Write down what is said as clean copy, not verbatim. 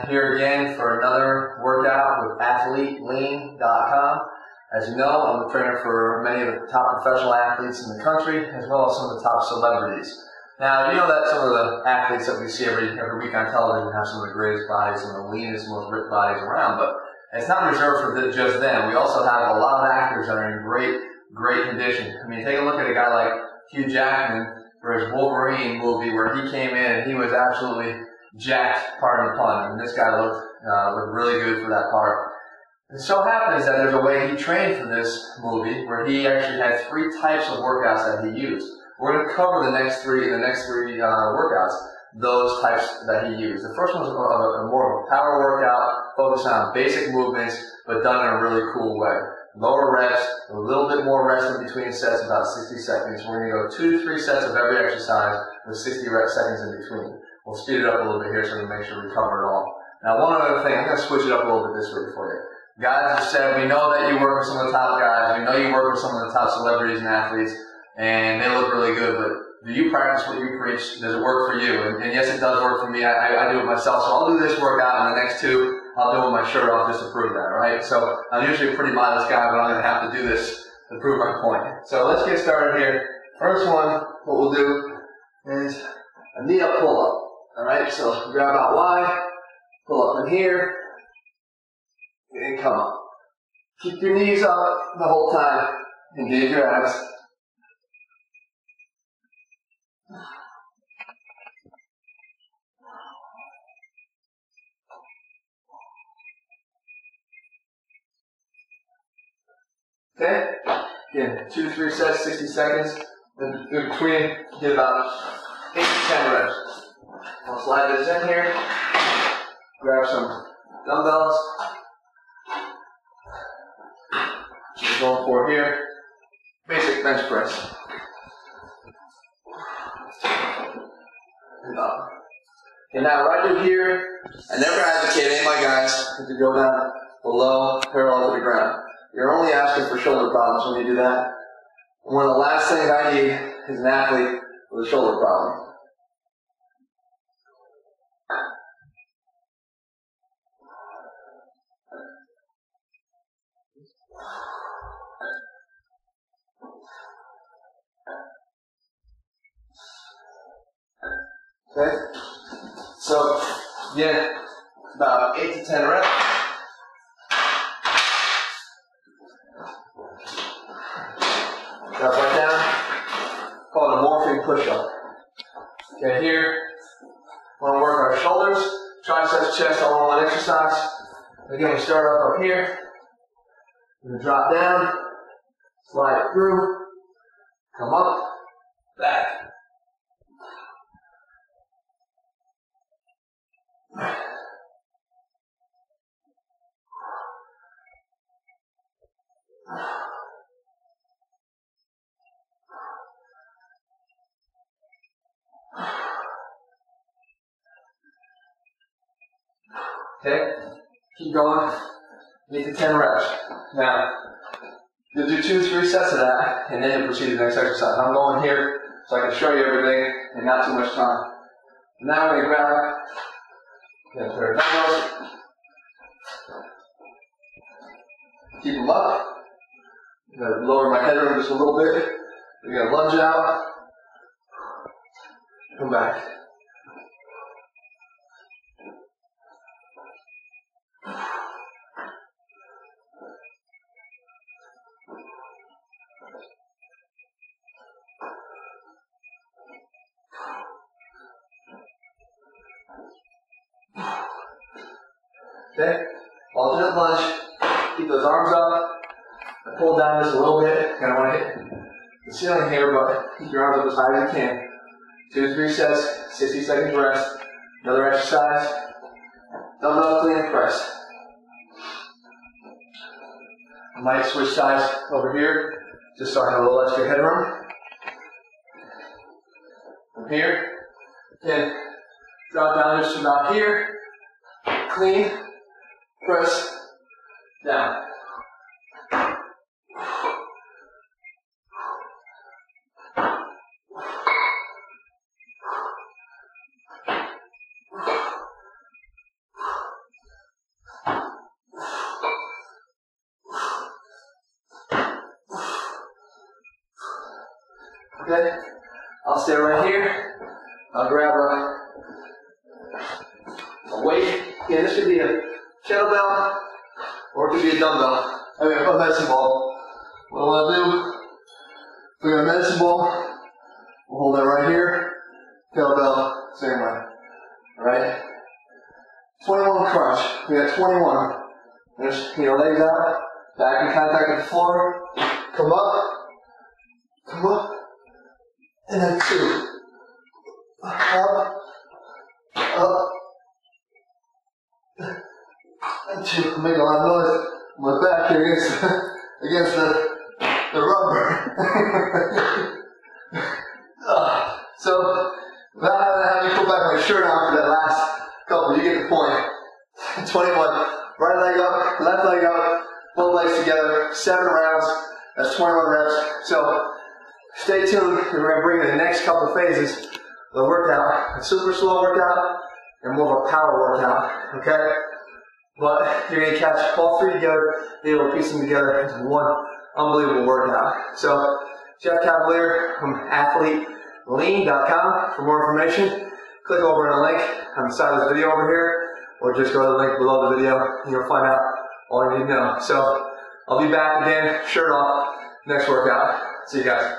here again for another workout with AthleteLean.com. As you know, I'm a trainer for many of the top professional athletes in the country, as well as some of the top celebrities. Now, you know that some of the athletes that we see every week on television have some of the greatest bodies and the leanest, most ripped bodies around, but it's not reserved for just them. We also have a lot of actors that are in great condition. I mean, take a look at a guy like Hugh Jackman for his Wolverine movie, where he came in and he was absolutely jacked, pardon the pun. And this guy looked really good for that part. It so happens that there's a way he trained for this movie where he actually had 3 types of workouts that he used. We're going to cover the next three workouts, those types that he used. The first one was more of a power workout, focused on basic movements, but done in a really cool way. Lower reps, a little bit more rest in between sets, about 60 seconds. We're going to go 2 to 3 sets of every exercise with 60 seconds in between. We'll speed it up a little bit here so we make sure we cover it all. Now, one other thing, I'm going to switch it up a little bit this way for you. Guys have said, we know that you work with some of the top guys, we know you work with some of the top celebrities and athletes, and they look really good, but do you practice what you preach? Does it work for you? And yes, it does work for me. I do it myself. So I'll do this workout, and the next 2, I'll do it with my shirt off just to prove that, right? So I'm usually a pretty modest guy, but I'm going to have to do this to prove my point. So let's get started here. First one, what we'll do is a knee up pull up. All right, so grab out wide, pull up in here, and come up. Keep your knees up the whole time. Engage your abs. Okay, again, 2 to 3 sets, 60 seconds. In between, get about 8 to 10 reps. I'll slide this in here, grab some dumbbells. We're going for here, basic bench press. And up. Okay, now right through here, I never advocate any of my guys to go down below, parallel to the ground. You're only asking for shoulder problems when you do that. One of the last things I need is an athlete with a shoulder problem. Okay? So, again, about 8 to 10 reps. Drop right down. Called a morphing push-up. Okay, here, we want to work our shoulders, triceps, chest, all in one exercise. Again, we start up here. We're going to drop down, slide it through, come up, back. Okay, keep going, 8 to 10 reps. Now, you'll do 2 to 3 sets of that, and then you'll proceed to the next exercise. I'm going here so I can show you everything and not too much time. Now I'm going to grab a pair of dumbbells, keep them up. I'm going to lower my headroom just a little bit. We're going to lunge out, come back. Okay, alternate lunge, keep those arms up, I pull down just a little bit, kind of want to hit the ceiling here, but keep your arms up as high as you can. 2 to 3 sets, 60 seconds rest, another exercise, dumbbell clean and press. I might switch sides over here, just so I have a little extra headroom. From here, again, drop down just about here, clean, press, down. Okay? I'll stay right here. I'll grab a weight. Yeah, this could be a kettlebell or it could be a dumbbell. Okay, a medicine ball. What I want to do, we got a medicine ball. We'll hold that right here. Kettlebell, same way. Alright? 21 crunch. We got 21. There's your legs out, back in contact with the floor. Come up, and then 2. Up, and 2. I'm making a lot of noise. My back here against the rubber. So, without having to put back my shirt on for that last couple, you get the point. 21. Right leg up, left leg up, both legs together, 7 rounds. That's 21 reps. So, stay tuned. We're going to bring in the next couple phases of the workout. A super slow workout and more of a power workout. Okay? But you're going to catch all 3 together, be able to piece them together into one unbelievable workout. So, Jeff Cavalier from AthleteLean.com for more information. Click over on the link on the side of this video over here, or just go to the link below the video and you'll find out all you need to know. So, I'll be back again, shirt off, next workout. See you guys.